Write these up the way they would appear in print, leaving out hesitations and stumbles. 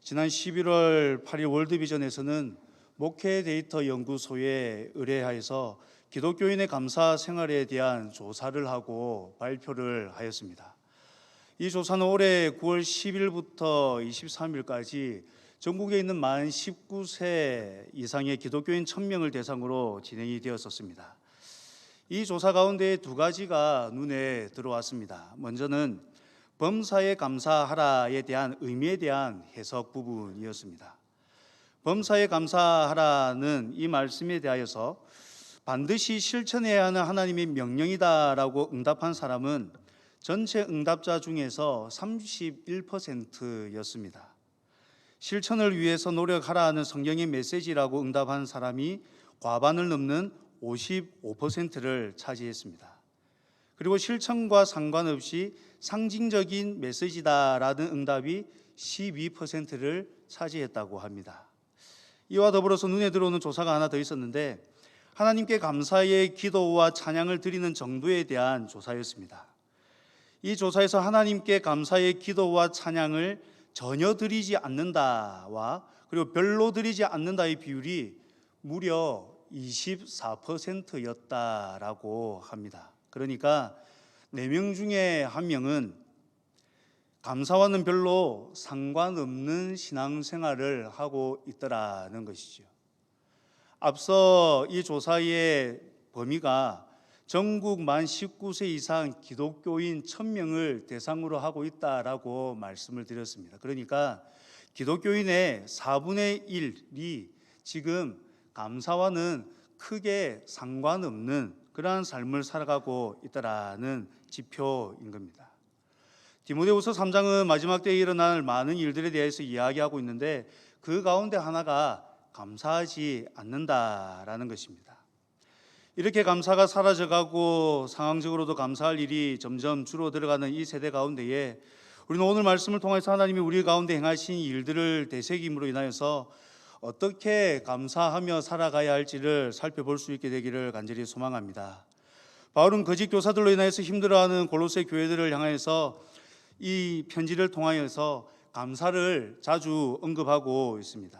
지난 11월 8일 월드비전에서는 목회 데이터 연구소에 의뢰하여서 기독교인의 감사 생활에 대한 조사를 하고 발표를 하였습니다. 이 조사는 올해 9월 10일부터 23일까지 전국에 있는 만 19세 이상의 기독교인 1000명을 대상으로 진행이 되었었습니다. 이 조사 가운데 두 가지가 눈에 들어왔습니다. 먼저는 범사에 감사하라에 대한 의미에 대한 해석 부분이었습니다. 범사에 감사하라는 이 말씀에 대하여서 반드시 실천해야 하는 하나님의 명령이다라고 응답한 사람은 전체 응답자 중에서 31%였습니다. 실천을 위해서 노력하라는 성경의 메시지라고 응답한 사람이 과반을 넘는 55%를 차지했습니다. 그리고 실천과 상관없이 상징적인 메시지다라는 응답이 12%를 차지했다고 합니다. 이와 더불어서 눈에 들어오는 조사가 하나 더 있었는데 하나님께 감사의 기도와 찬양을 드리는 정도에 대한 조사였습니다. 이 조사에서 하나님께 감사의 기도와 찬양을 전혀 드리지 않는다와 그리고 별로 드리지 않는다의 비율이 무려 24%였다라고 합니다. 그러니까 4명 중에 1명은 감사와는 별로 상관없는 신앙생활을 하고 있더라는 것이죠. 앞서 이 조사의 범위가 전국 만 19세 이상 기독교인 1000명을 대상으로 하고 있다라고 말씀을 드렸습니다. 그러니까 기독교인의 4분의 1이 지금 감사와는 크게 상관없는 그러한 삶을 살아가고 있다라는 지표인 겁니다. 디모데후서 3장은 마지막 때에 일어날 많은 일들에 대해서 이야기하고 있는데 그 가운데 하나가 감사하지 않는다라는 것입니다. 이렇게 감사가 사라져가고 상황적으로도 감사할 일이 점점 줄어들어가는 이 세대 가운데에 우리는 오늘 말씀을 통해서 하나님이 우리 가운데 행하신 일들을 되새김으로 인하여서 어떻게 감사하며 살아가야 할지를 살펴볼 수 있게 되기를 간절히 소망합니다. 바울은 거짓 교사들로 인하여서 힘들어하는 골로새 교회들을 향하여서 이 편지를 통하여서 감사를 자주 언급하고 있습니다.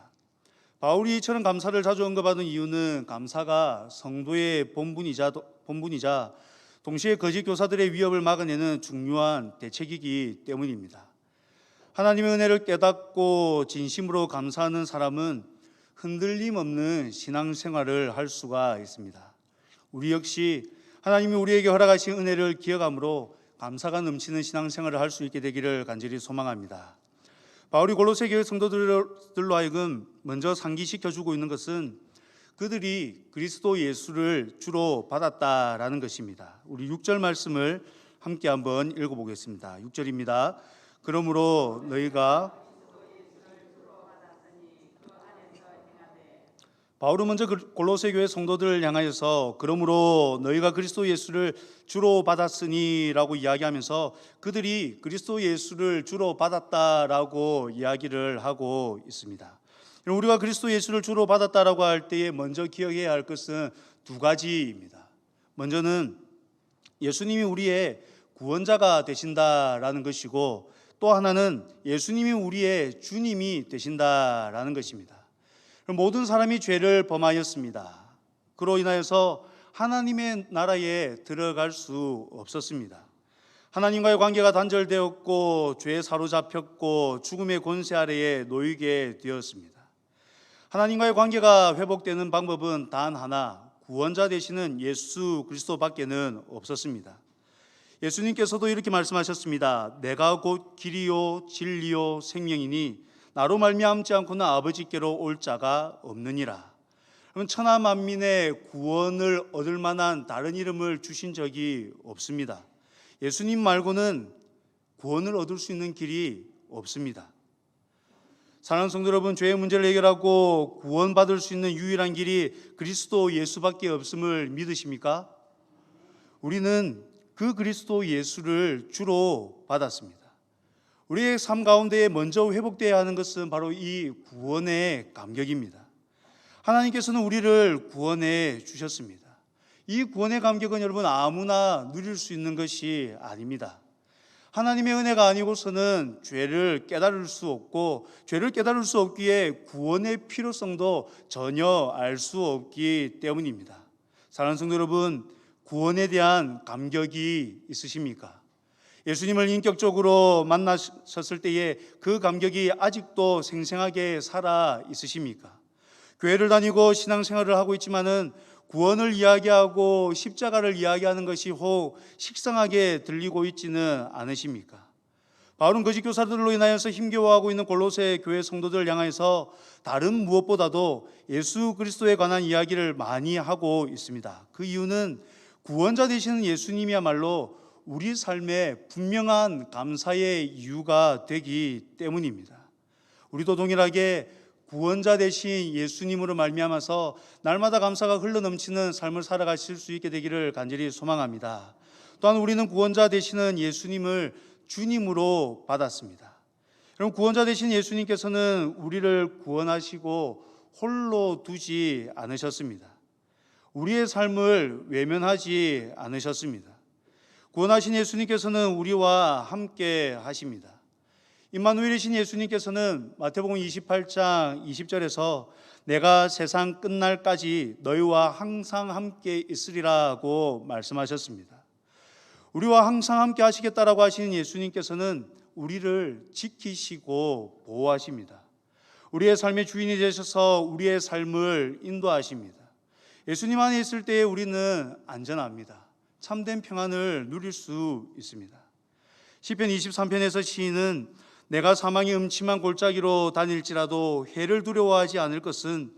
바울이 이처럼 감사를 자주 언급하는 이유는 감사가 성도의 본분이자 동시에 거짓 교사들의 위협을 막아내는 중요한 대책이기 때문입니다. 하나님의 은혜를 깨닫고 진심으로 감사하는 사람은 흔들림 없는 신앙생활을 할 수가 있습니다. 우리 역시 하나님이 우리에게 허락하신 은혜를 기억함으로 감사가 넘치는 신앙생활을 할 수 있게 되기를 간절히 소망합니다. 바울이 골로새 교회 성도들로 하여금 먼저 상기시켜주고 있는 것은 그들이 그리스도 예수를 주로 받았다라는 것입니다. 우리 6절 말씀을 함께 한번 읽어보겠습니다. 6절입니다. 그러므로 너희가 바울은 먼저 골로새 교회 성도들을 향하여서 그러므로 너희가 그리스도 예수를 주로 받았으니라고 이야기하면서 그들이 그리스도 예수를 주로 받았다라고 이야기를 하고 있습니다. 우리가 그리스도 예수를 주로 받았다라고 할 때에 먼저 기억해야 할 것은 두 가지입니다. 먼저는 예수님이 우리의 구원자가 되신다라는 것이고 또 하나는 예수님이 우리의 주님이 되신다라는 것입니다. 모든 사람이 죄를 범하였습니다. 그로 인하여서 하나님의 나라에 들어갈 수 없었습니다. 하나님과의 관계가 단절되었고 죄에 사로잡혔고 죽음의 권세 아래에 놓이게 되었습니다. 하나님과의 관계가 회복되는 방법은 단 하나, 구원자 되시는 예수 그리스도밖에는 없었습니다. 예수님께서도 이렇게 말씀하셨습니다. 내가 곧 길이요 진리요 생명이니 나로 말미암지 않고는 아버지께로 올 자가 없느니라. 그럼 천하 만민의 구원을 얻을 만한 다른 이름을 주신 적이 없습니다. 예수님 말고는 구원을 얻을 수 있는 길이 없습니다. 사랑하는 성도 여러분, 죄의 문제를 해결하고 구원받을 수 있는 유일한 길이 그리스도 예수밖에 없음을 믿으십니까? 우리는 그 그리스도 예수를 주로 받았습니다. 우리의 삶 가운데 먼저 회복되어야 하는 것은 바로 이 구원의 감격입니다. 하나님께서는 우리를 구원해 주셨습니다. 이 구원의 감격은 여러분 아무나 누릴 수 있는 것이 아닙니다. 하나님의 은혜가 아니고서는 죄를 깨달을 수 없고, 죄를 깨달을 수 없기에 구원의 필요성도 전혀 알 수 없기 때문입니다. 사랑하는 성도 여러분, 구원에 대한 감격이 있으십니까? 예수님을 인격적으로 만나셨을 때에 그 감격이 아직도 생생하게 살아 있으십니까? 교회를 다니고 신앙생활을 하고 있지만은 구원을 이야기하고 십자가를 이야기하는 것이 혹 식상하게 들리고 있지는 않으십니까? 바울은 거짓 교사들로 인하여서 힘겨워하고 있는 골로새 교회 성도들을 향해서 다른 무엇보다도 예수 그리스도에 관한 이야기를 많이 하고 있습니다. 그 이유는 구원자 되시는 예수님이야말로 우리 삶에 분명한 감사의 이유가 되기 때문입니다. 우리도 동일하게 구원자 되신 예수님으로 말미암아서 날마다 감사가 흘러넘치는 삶을 살아가실 수 있게 되기를 간절히 소망합니다. 또한 우리는 구원자 되시는 예수님을 주님으로 받았습니다. 여러분, 구원자 되신 예수님께서는 우리를 구원하시고 홀로 두지 않으셨습니다. 우리의 삶을 외면하지 않으셨습니다. 구원하신 예수님께서는 우리와 함께 하십니다. 임마누엘이신 예수님께서는 마태복음 28장 20절에서 내가 세상 끝날까지 너희와 항상 함께 있으리라고 말씀하셨습니다. 우리와 항상 함께 하시겠다라고 하시는 예수님께서는 우리를 지키시고 보호하십니다. 우리의 삶의 주인이 되셔서 우리의 삶을 인도하십니다. 예수님 안에 있을 때에 우리는 안전합니다. 참된 평안을 누릴 수 있습니다. 시편 23편에서 시인은 내가 사망의 음침한 골짜기로 다닐지라도 해를 두려워하지 않을 것은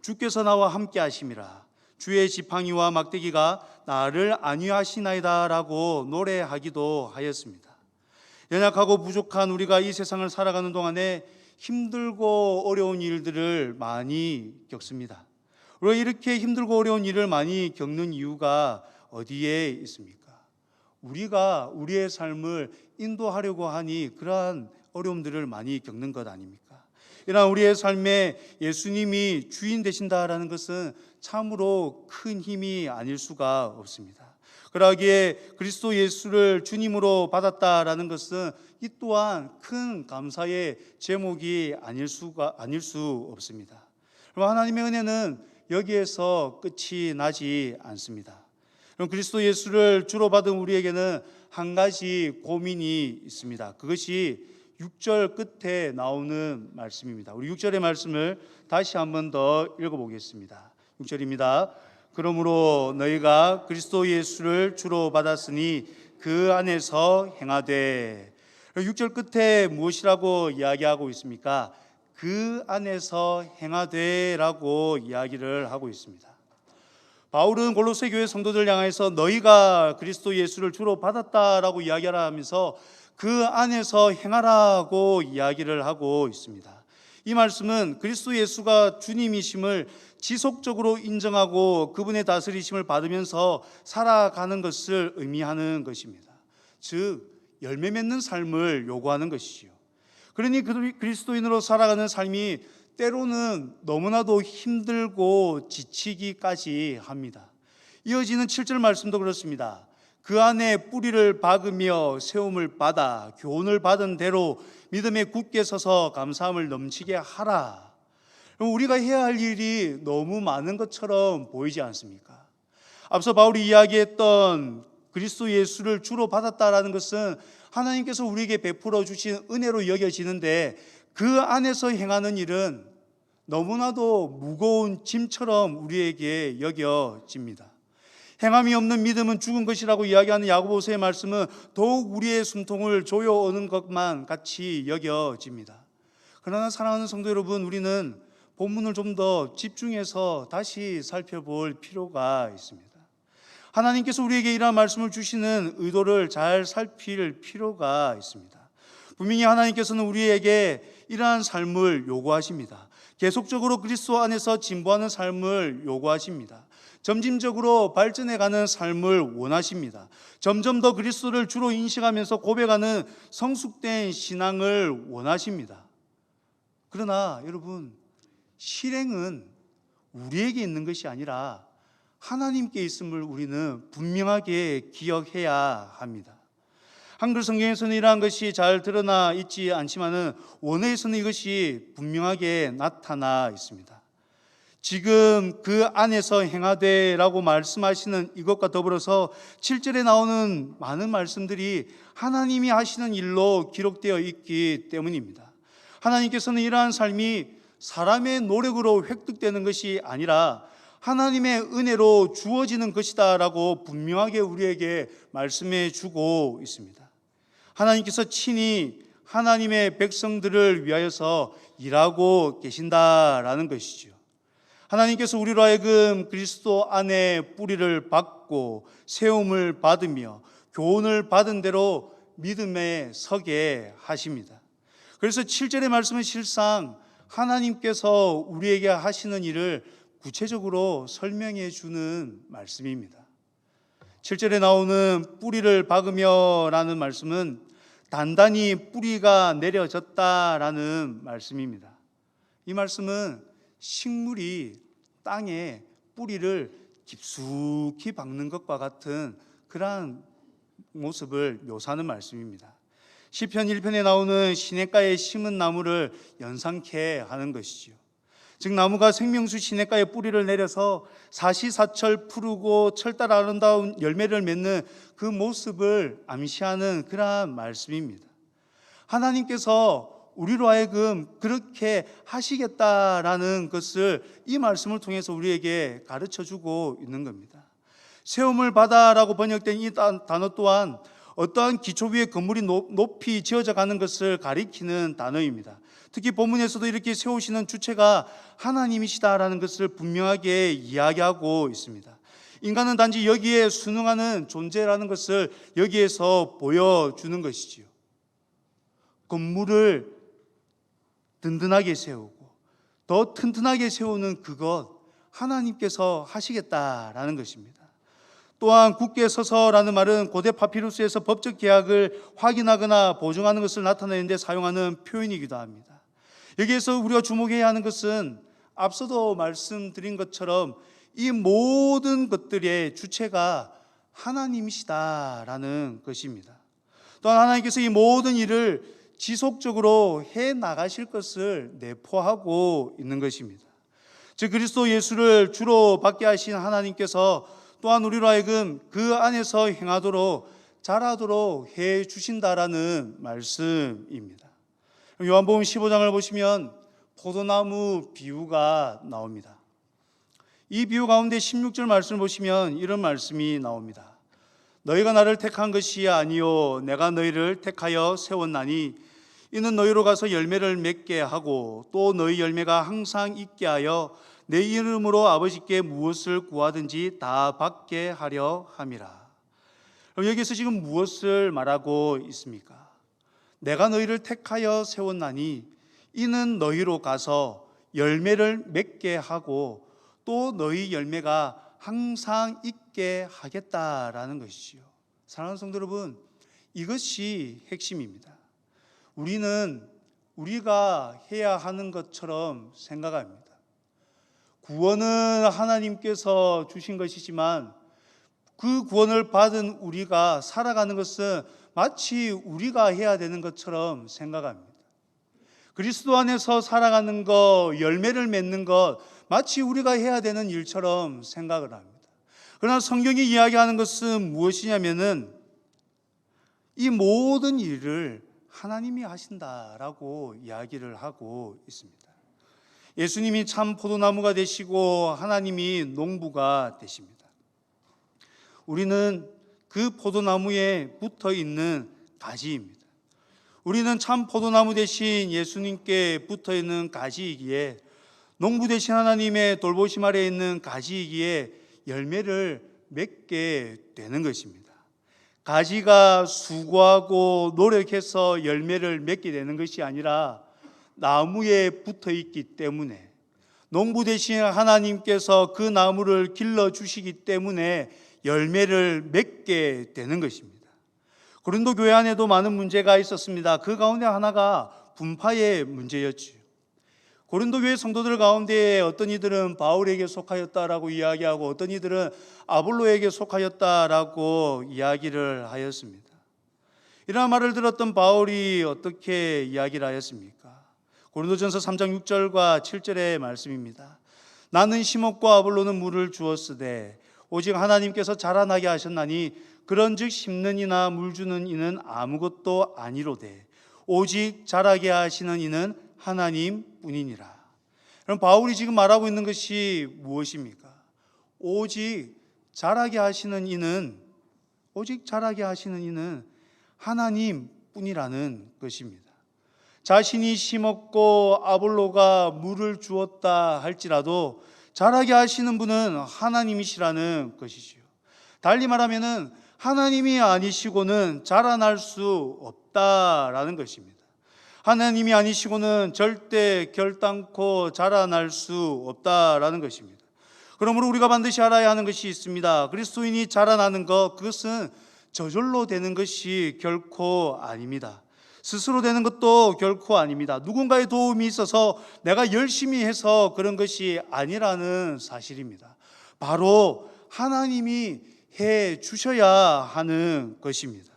주께서 나와 함께 하심이라. 주의 지팡이와 막대기가 나를 안위하시나이다 라고 노래하기도 하였습니다. 연약하고 부족한 우리가 이 세상을 살아가는 동안에 힘들고 어려운 일들을 많이 겪습니다. 우리가 이렇게 힘들고 어려운 일을 많이 겪는 이유가 어디에 있습니까? 우리가 우리의 삶을 인도하려고 하니 그러한 어려움들을 많이 겪는 것 아닙니까? 이러한 우리의 삶에 예수님이 주인 되신다라는 것은 참으로 큰 힘이 아닐 수가 없습니다. 그러기에 그리스도 예수를 주님으로 받았다라는 것은 이 또한 큰 감사의 제목이 아닐 수 없습니다. 하나님의 은혜는 여기에서 끝이 나지 않습니다. 그럼 그리스도 예수를 주로 받은 우리에게는 한 가지 고민이 있습니다. 그것이 6절 끝에 나오는 말씀입니다. 우리 6절의 말씀을 다시 한 번 더 읽어보겠습니다. 6절입니다. 그러므로 너희가 그리스도 예수를 주로 받았으니 그 안에서 행하되. 6절 끝에 무엇이라고 이야기하고 있습니까? 그 안에서 행하되라고 이야기를 하고 있습니다. 바울은 골로새 교회 성도들 향해서 너희가 그리스도 예수를 주로 받았다라고 이야기를 하면서 그 안에서 행하라고 이야기를 하고 있습니다. 이 말씀은 그리스도 예수가 주님이심을 지속적으로 인정하고 그분의 다스리심을 받으면서 살아가는 것을 의미하는 것입니다. 즉 열매 맺는 삶을 요구하는 것이지요. 그러니 그리스도인으로 살아가는 삶이 때로는 너무나도 힘들고 지치기까지 합니다. 이어지는 7절 말씀도 그렇습니다. 그 안에 뿌리를 박으며 세움을 받아 교훈을 받은 대로 믿음에 굳게 서서 감사함을 넘치게 하라. 우리가 해야 할 일이 너무 많은 것처럼 보이지 않습니까? 앞서 바울이 이야기했던 그리스도 예수를 주로 받았다라는 것은 하나님께서 우리에게 베풀어 주신 은혜로 여겨지는데 그 안에서 행하는 일은 너무나도 무거운 짐처럼 우리에게 여겨집니다. 행함이 없는 믿음은 죽은 것이라고 이야기하는 야고보서의 말씀은 더욱 우리의 숨통을 조여오는 것만 같이 여겨집니다. 그러나 사랑하는 성도 여러분, 우리는 본문을 좀 더 집중해서 다시 살펴볼 필요가 있습니다. 하나님께서 우리에게 이러한 말씀을 주시는 의도를 잘 살필 필요가 있습니다. 분명히 하나님께서는 우리에게 이러한 삶을 요구하십니다. 계속적으로 그리스도 안에서 진보하는 삶을 요구하십니다. 점진적으로 발전해가는 삶을 원하십니다. 점점 더 그리스도를 주로 인식하면서 고백하는 성숙된 신앙을 원하십니다. 그러나 여러분, 실행은 우리에게 있는 것이 아니라 하나님께 있음을 우리는 분명하게 기억해야 합니다. 한글 성경에서는 이러한 것이 잘 드러나 있지 않지만은 원어에서는 이것이 분명하게 나타나 있습니다. 지금 그 안에서 행하되라고 말씀하시는 이것과 더불어서 7절에 나오는 많은 말씀들이 하나님이 하시는 일로 기록되어 있기 때문입니다. 하나님께서는 이러한 삶이 사람의 노력으로 획득되는 것이 아니라 하나님의 은혜로 주어지는 것이다 라고 분명하게 우리에게 말씀해 주고 있습니다. 하나님께서 친히 하나님의 백성들을 위하여서 일하고 계신다라는 것이죠. 하나님께서 우리로 하여금 그리스도 안에 뿌리를 받고 세움을 받으며 교훈을 받은 대로 믿음에 서게 하십니다. 그래서 7절의 말씀은 실상 하나님께서 우리에게 하시는 일을 구체적으로 설명해 주는 말씀입니다. 7절에 나오는 뿌리를 박으며 라는 말씀은 단단히 뿌리가 내려졌다라는 말씀입니다. 이 말씀은 식물이 땅에 뿌리를 깊숙이 박는 것과 같은 그러한 모습을 묘사하는 말씀입니다. 시편 1편에 나오는 시냇가에 심은 나무를 연상케 하는 것이죠. 즉 나무가 생명수 시냇가에 뿌리를 내려서 사시사철 푸르고 철달 아름다운 열매를 맺는 그 모습을 암시하는 그러한 말씀입니다. 하나님께서 우리로 하여금 그렇게 하시겠다라는 것을 이 말씀을 통해서 우리에게 가르쳐주고 있는 겁니다. 세움을 받아라고 번역된 이 단어 또한 어떠한 기초 위에 건물이 높이 지어져 가는 것을 가리키는 단어입니다. 특히 본문에서도 이렇게 세우시는 주체가 하나님이시다라는 것을 분명하게 이야기하고 있습니다. 인간은 단지 여기에 순응하는 존재라는 것을 여기에서 보여주는 것이지요. 건물을 든든하게 세우고 더 튼튼하게 세우는 그것 하나님께서 하시겠다라는 것입니다. 또한 굳게 서서라는 말은 고대 파피루스에서 법적 계약을 확인하거나 보증하는 것을 나타내는데 사용하는 표현이기도 합니다. 여기에서 우리가 주목해야 하는 것은 앞서도 말씀드린 것처럼 이 모든 것들의 주체가 하나님이시다라는 것입니다. 또한 하나님께서 이 모든 일을 지속적으로 해 나가실 것을 내포하고 있는 것입니다. 즉 그리스도 예수를 주로 받게 하신 하나님께서 또한 우리로 하여금 그 안에서 행하도록 자라도록 해 주신다라는 말씀입니다. 요한복음 15장을 보시면 포도나무 비유가 나옵니다. 이 비유 가운데 16절 말씀을 보시면 이런 말씀이 나옵니다. 너희가 나를 택한 것이 아니요 내가 너희를 택하여 세웠나니 이는 너희로 가서 열매를 맺게 하고 또 너희 열매가 항상 있게 하여 내 이름으로 아버지께 무엇을 구하든지 다 받게 하려 함이라. 그럼 여기서 지금 무엇을 말하고 있습니까? 내가 너희를 택하여 세웠나니 이는 너희로 가서 열매를 맺게 하고 또 너희 열매가 항상 있게 하겠다라는 것이지요. 사랑하는 성도 여러분, 이것이 핵심입니다. 우리는 우리가 해야 하는 것처럼 생각합니다. 구원은 하나님께서 주신 것이지만 그 구원을 받은 우리가 살아가는 것은 마치 우리가 해야 되는 것처럼 생각합니다. 그리스도 안에서 살아가는 것, 열매를 맺는 것, 마치 우리가 해야 되는 일처럼 생각을 합니다. 그러나 성경이 이야기하는 것은 무엇이냐면은 이 모든 일을 하나님이 하신다라고 이야기를 하고 있습니다. 예수님이 참 포도나무가 되시고 하나님이 농부가 되십니다. 우리는 그 포도나무에 붙어 있는 가지입니다. 우리는 참 포도나무 대신 예수님께 붙어 있는 가지이기에 농부 대신 하나님의 돌보심 아래에 있는 가지이기에 열매를 맺게 되는 것입니다. 가지가 수고하고 노력해서 열매를 맺게 되는 것이 아니라 나무에 붙어 있기 때문에 농부 대신 하나님께서 그 나무를 길러주시기 때문에 열매를 맺게 되는 것입니다. 고린도 교회 안에도 많은 문제가 있었습니다. 그 가운데 하나가 분파의 문제였지요. 고린도 교회 성도들 가운데 어떤 이들은 바울에게 속하였다라고 이야기하고 어떤 이들은 아볼로에게 속하였다라고 이야기를 하였습니다. 이러한 말을 들었던 바울이 어떻게 이야기를 하였습니까? 고린도전서 3장 6절과 7절의 말씀입니다. 나는 심었고 아볼로는 물을 주었으되 오직 하나님께서 자라나게 하셨나니 그런즉 심는 이나 물 주는 이는 아무것도 아니로되 오직 자라게 하시는 이는 하나님뿐이니라. 그럼 바울이 지금 말하고 있는 것이 무엇입니까? 오직 자라게 하시는 이는 하나님뿐이라는 것입니다. 자신이 심었고 아볼로가 물을 주었다 할지라도 자라게 하시는 분은 하나님이시라는 것이지요. 달리 말하면은 하나님이 아니시고는 자라날 수 없다라는 것입니다. 하나님이 아니시고는 절대 결단코 자라날 수 없다라는 것입니다. 그러므로 우리가 반드시 알아야 하는 것이 있습니다. 그리스도인이 자라나는 것, 그것은 저절로 되는 것이 결코 아닙니다. 스스로 되는 것도 결코 아닙니다. 누군가의 도움이 있어서 내가 열심히 해서 그런 것이 아니라는 사실입니다. 바로 하나님이 해 주셔야 하는 것입니다.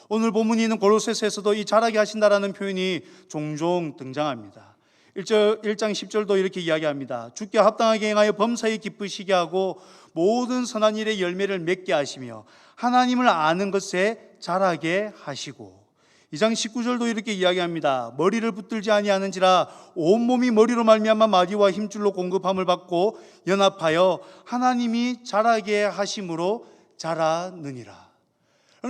오늘 본문이 있는 골로새서에서도 이 자라게 하신다라는 표현이 종종 등장합니다. 1장 10절도 이렇게 이야기합니다. 주께 합당하게 행하여 범사에 기쁘시게 하고 모든 선한 일의 열매를 맺게 하시며 하나님을 아는 것에 자라게 하시고, 2장 19절도 이렇게 이야기합니다. 머리를 붙들지 아니하는지라 온몸이 머리로 말미암아 마디와 힘줄로 공급함을 받고 연합하여 하나님이 자라게 하심으로 자라느니라.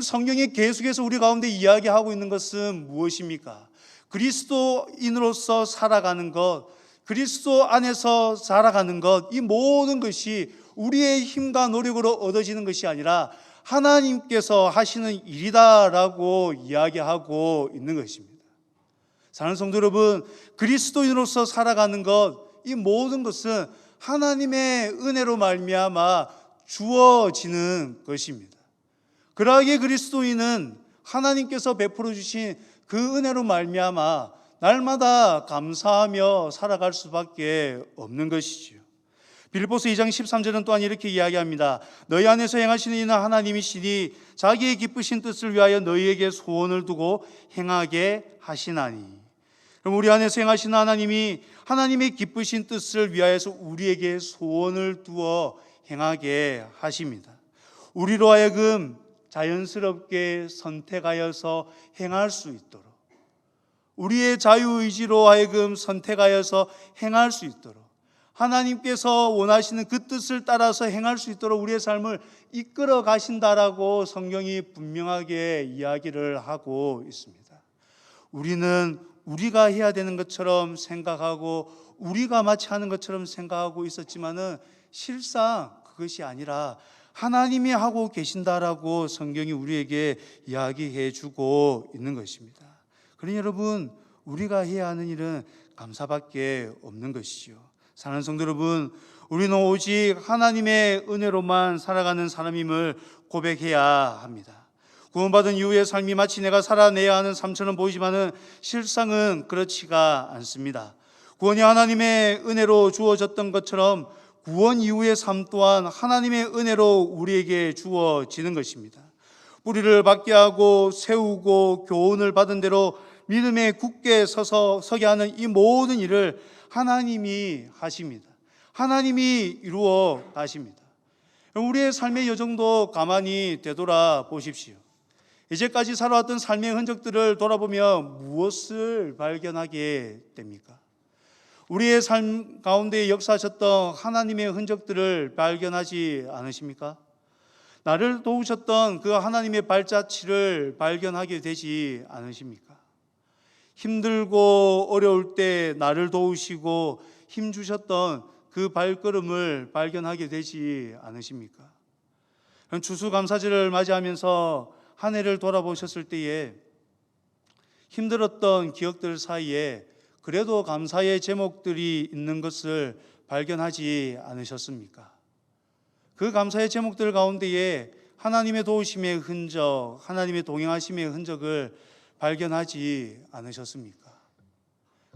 성경이 계속해서 우리 가운데 이야기하고 있는 것은 무엇입니까? 그리스도인으로서 살아가는 것, 그리스도 안에서 살아가는 것, 이 모든 것이 우리의 힘과 노력으로 얻어지는 것이 아니라 하나님께서 하시는 일이다라고 이야기하고 있는 것입니다. 사랑하는 성도 여러분, 그리스도인으로서 살아가는 것, 이 모든 것은 하나님의 은혜로 말미암아 주어지는 것입니다. 그러하기에 그리스도인은 하나님께서 베풀어 주신 그 은혜로 말미암아 날마다 감사하며 살아갈 수밖에 없는 것이지요. 빌립보서 2장 13절은 또한 이렇게 이야기합니다. 너희 안에서 행하시는 이는 하나님이시니 자기의 기쁘신 뜻을 위하여 너희에게 소원을 두고 행하게 하시나니. 그럼 우리 안에서 행하시는 하나님이 하나님의 기쁘신 뜻을 위하여서 우리에게 소원을 두어 행하게 하십니다. 우리로 하여금 자연스럽게 선택하여서 행할 수 있도록, 우리의 자유의지로 하여금 선택하여서 행할 수 있도록, 하나님께서 원하시는 그 뜻을 따라서 행할 수 있도록 우리의 삶을 이끌어 가신다라고 성경이 분명하게 이야기를 하고 있습니다. 우리는 우리가 해야 되는 것처럼 생각하고 우리가 마치 하는 것처럼 생각하고 있었지만은 실상 그것이 아니라 하나님이 하고 계신다라고 성경이 우리에게 이야기해 주고 있는 것입니다. 그러니 여러분, 우리가 해야 하는 일은 감사밖에 없는 것이죠. 사랑하는 성도 여러분, 우리는 오직 하나님의 은혜로만 살아가는 사람임을 고백해야 합니다. 구원받은 이후의 삶이 마치 내가 살아내야 하는 삶처럼 보이지만은 실상은 그렇지가 않습니다. 구원이 하나님의 은혜로 주어졌던 것처럼 구원 이후의 삶 또한 하나님의 은혜로 우리에게 주어지는 것입니다. 뿌리를 받게 하고 세우고 교훈을 받은 대로 믿음에 굳게 서게 하는 이 모든 일을 하나님이 하십니다. 하나님이 이루어 가십니다. 우리의 삶의 여정도 가만히 되돌아 보십시오. 이제까지 살아왔던 삶의 흔적들을 돌아보면 무엇을 발견하게 됩니까? 우리의 삶 가운데 역사하셨던 하나님의 흔적들을 발견하지 않으십니까? 나를 도우셨던 그 하나님의 발자취를 발견하게 되지 않으십니까? 힘들고 어려울 때 나를 도우시고 힘주셨던 그 발걸음을 발견하게 되지 않으십니까? 추수감사절을 맞이하면서 한 해를 돌아보셨을 때에 힘들었던 기억들 사이에 그래도 감사의 제목들이 있는 것을 발견하지 않으셨습니까? 그 감사의 제목들 가운데에 하나님의 도우심의 흔적, 하나님의 동행하심의 흔적을 발견하지 않으셨습니까?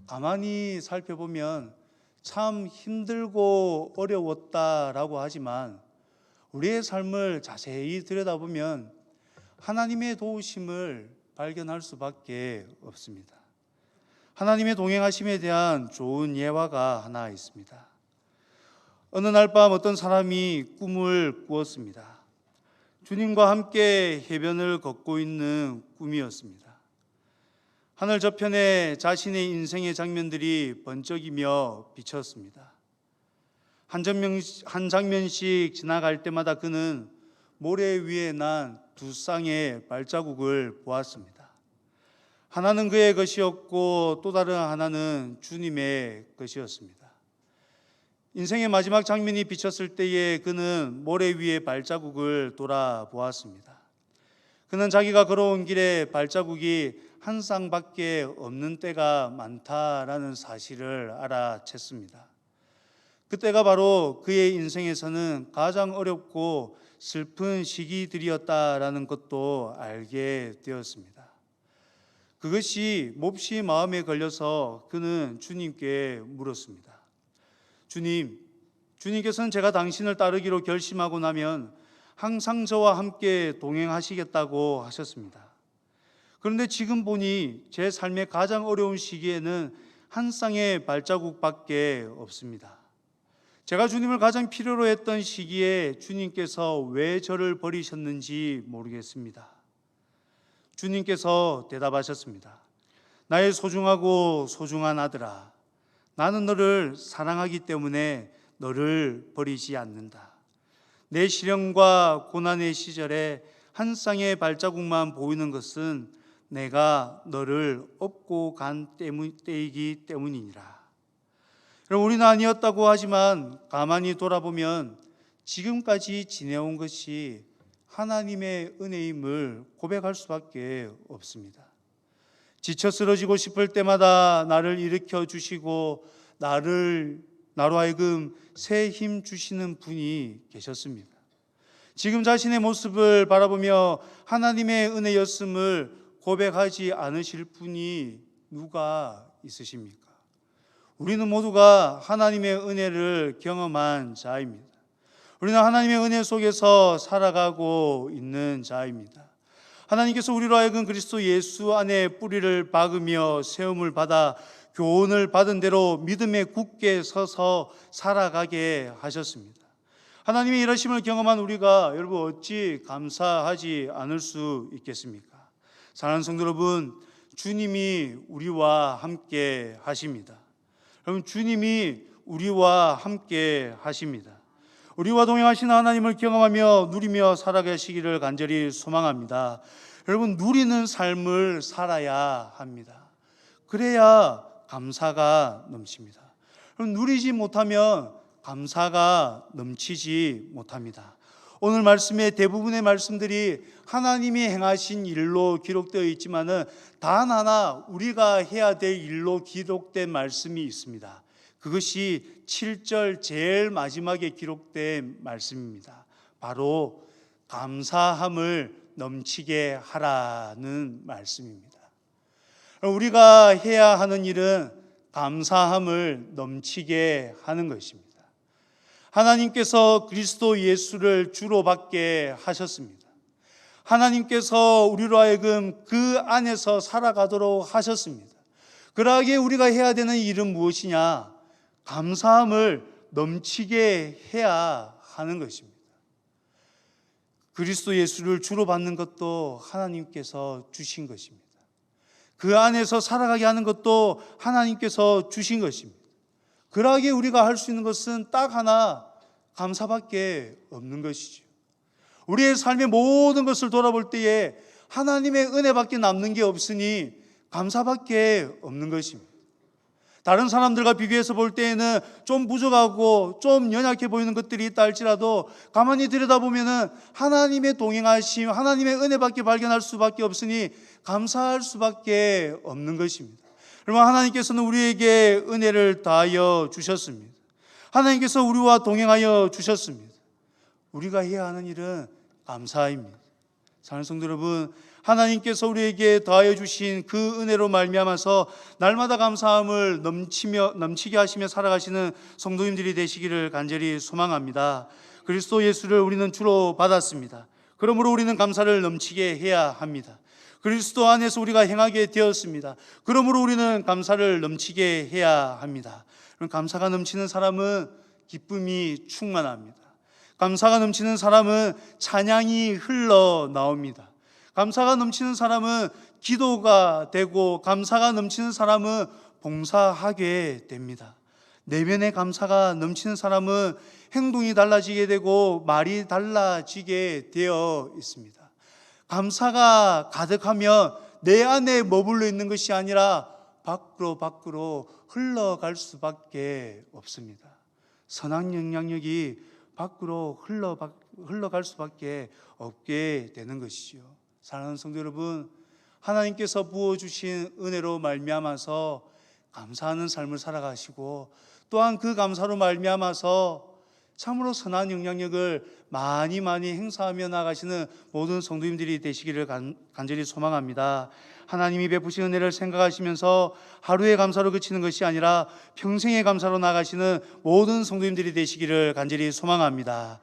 가만히 살펴보면 참 힘들고 어려웠다라고 하지만 우리의 삶을 자세히 들여다보면 하나님의 도우심을 발견할 수밖에 없습니다. 하나님의 동행하심에 대한 좋은 예화가 하나 있습니다. 어느 날 밤 어떤 사람이 꿈을 꾸었습니다. 주님과 함께 해변을 걷고 있는 꿈이었습니다. 하늘 저편에 자신의 인생의 장면들이 번쩍이며 비쳤습니다. 한 장면씩 지나갈 때마다 그는 모래 위에 난 두 쌍의 발자국을 보았습니다. 하나는 그의 것이었고 또 다른 하나는 주님의 것이었습니다. 인생의 마지막 장면이 비쳤을 때에 그는 모래 위의 발자국을 돌아보았습니다. 그는 자기가 걸어온 길에 발자국이 한 쌍밖에 없는 때가 많다라는 사실을 알아챘습니다. 그때가 바로 그의 인생에서는 가장 어렵고 슬픈 시기들이었다라는 것도 알게 되었습니다. 그것이 몹시 마음에 걸려서 그는 주님께 물었습니다. 주님께서는 제가 당신을 따르기로 결심하고 나면 항상 저와 함께 동행하시겠다고 하셨습니다. 그런데 지금 보니 제 삶의 가장 어려운 시기에는 한 쌍의 발자국밖에 없습니다. 제가 주님을 가장 필요로 했던 시기에 주님께서 왜 저를 버리셨는지 모르겠습니다. 주님께서 대답하셨습니다. 나의 소중하고 소중한 아들아, 나는 너를 사랑하기 때문에 너를 버리지 않는다. 내 시련과 고난의 시절에 한 쌍의 발자국만 보이는 것은 내가 너를 업고 간 때이기 때문이니라. 여러분, 우리는 아니었다고 하지만 가만히 돌아보면 지금까지 지내온 것이 하나님의 은혜임을 고백할 수밖에 없습니다. 지쳐 쓰러지고 싶을 때마다 나를 일으켜 주시고 나로 하여금 새 힘 주시는 분이 계셨습니다. 지금 자신의 모습을 바라보며 하나님의 은혜였음을 고백하지 않으실 분이 누가 있으십니까? 우리는 모두가 하나님의 은혜를 경험한 자입니다. 우리는 하나님의 은혜 속에서 살아가고 있는 자입니다. 하나님께서 우리로 하여금 그리스도 예수 안에 뿌리를 박으며 세움을 받아 교훈을 받은 대로 믿음에 굳게 서서 살아가게 하셨습니다. 하나님의 일하심을 경험한 우리가 여러분 어찌 감사하지 않을 수 있겠습니까? 사랑하는 성도 여러분, 주님이 우리와 함께 하십니다. 여러분, 주님이 우리와 함께 하십니다. 우리와 동행하시는 하나님을 경험하며 누리며 살아가시기를 간절히 소망합니다. 여러분, 누리는 삶을 살아야 합니다. 그래야 감사가 넘칩니다. 여러분, 누리지 못하면 감사가 넘치지 못합니다. 오늘 말씀의 대부분의 말씀들이 하나님이 행하신 일로 기록되어 있지만은 단 하나 우리가 해야 될 일로 기록된 말씀이 있습니다. 그것이 7절 제일 마지막에 기록된 말씀입니다. 바로 감사함을 넘치게 하라는 말씀입니다. 우리가 해야 하는 일은 감사함을 넘치게 하는 것입니다. 하나님께서 그리스도 예수를 주로 받게 하셨습니다. 하나님께서 우리로 하여금 그 안에서 살아가도록 하셨습니다. 그러하기에 우리가 해야 되는 일은 무엇이냐? 감사함을 넘치게 해야 하는 것입니다. 그리스도 예수를 주로 받는 것도 하나님께서 주신 것입니다. 그 안에서 살아가게 하는 것도 하나님께서 주신 것입니다. 그러하기에 우리가 할 수 있는 것은 딱 하나, 감사밖에 없는 것이죠. 우리의 삶의 모든 것을 돌아볼 때에 하나님의 은혜밖에 남는 게 없으니 감사밖에 없는 것입니다. 다른 사람들과 비교해서 볼 때에는 좀 부족하고 좀 연약해 보이는 것들이 있다 할지라도 가만히 들여다보면 하나님의 동행하심, 하나님의 은혜밖에 발견할 수밖에 없으니 감사할 수밖에 없는 것입니다. 여러분, 하나님께서는 우리에게 은혜를 다하여 주셨습니다. 하나님께서 우리와 동행하여 주셨습니다. 우리가 해야 하는 일은 감사입니다. 사랑하는 성도 여러분, 하나님께서 우리에게 더하여 주신 그 은혜로 말미암아서 날마다 감사함을 넘치게 하시며 살아가시는 성도님들이 되시기를 간절히 소망합니다. 그리스도 예수를 우리는 주로 받았습니다. 그러므로 우리는 감사를 넘치게 해야 합니다. 그리스도 안에서 우리가 행하게 되었습니다. 그러므로 우리는 감사를 넘치게 해야 합니다. 감사가 넘치는 사람은 기쁨이 충만합니다. 감사가 넘치는 사람은 찬양이 흘러나옵니다. 감사가 넘치는 사람은 기도가 되고, 감사가 넘치는 사람은 봉사하게 됩니다. 내면의 감사가 넘치는 사람은 행동이 달라지게 되고 말이 달라지게 되어 있습니다. 감사가 가득하면 내 안에 머물러 있는 것이 아니라 밖으로 흘러갈 수밖에 없습니다. 선한 영향력이 밖으로 흘러갈 수밖에 없게 되는 것이죠. 사랑하는 성도 여러분, 하나님께서 부어주신 은혜로 말미암아서 감사하는 삶을 살아가시고, 또한 그 감사로 말미암아서 참으로 선한 영향력을 많이 행사하며 나가시는 모든 성도님들이 되시기를 간절히 소망합니다. 하나님이 베푸신 은혜를 생각하시면서 하루의 감사로 그치는 것이 아니라 평생의 감사로 나가시는 모든 성도님들이 되시기를 간절히 소망합니다.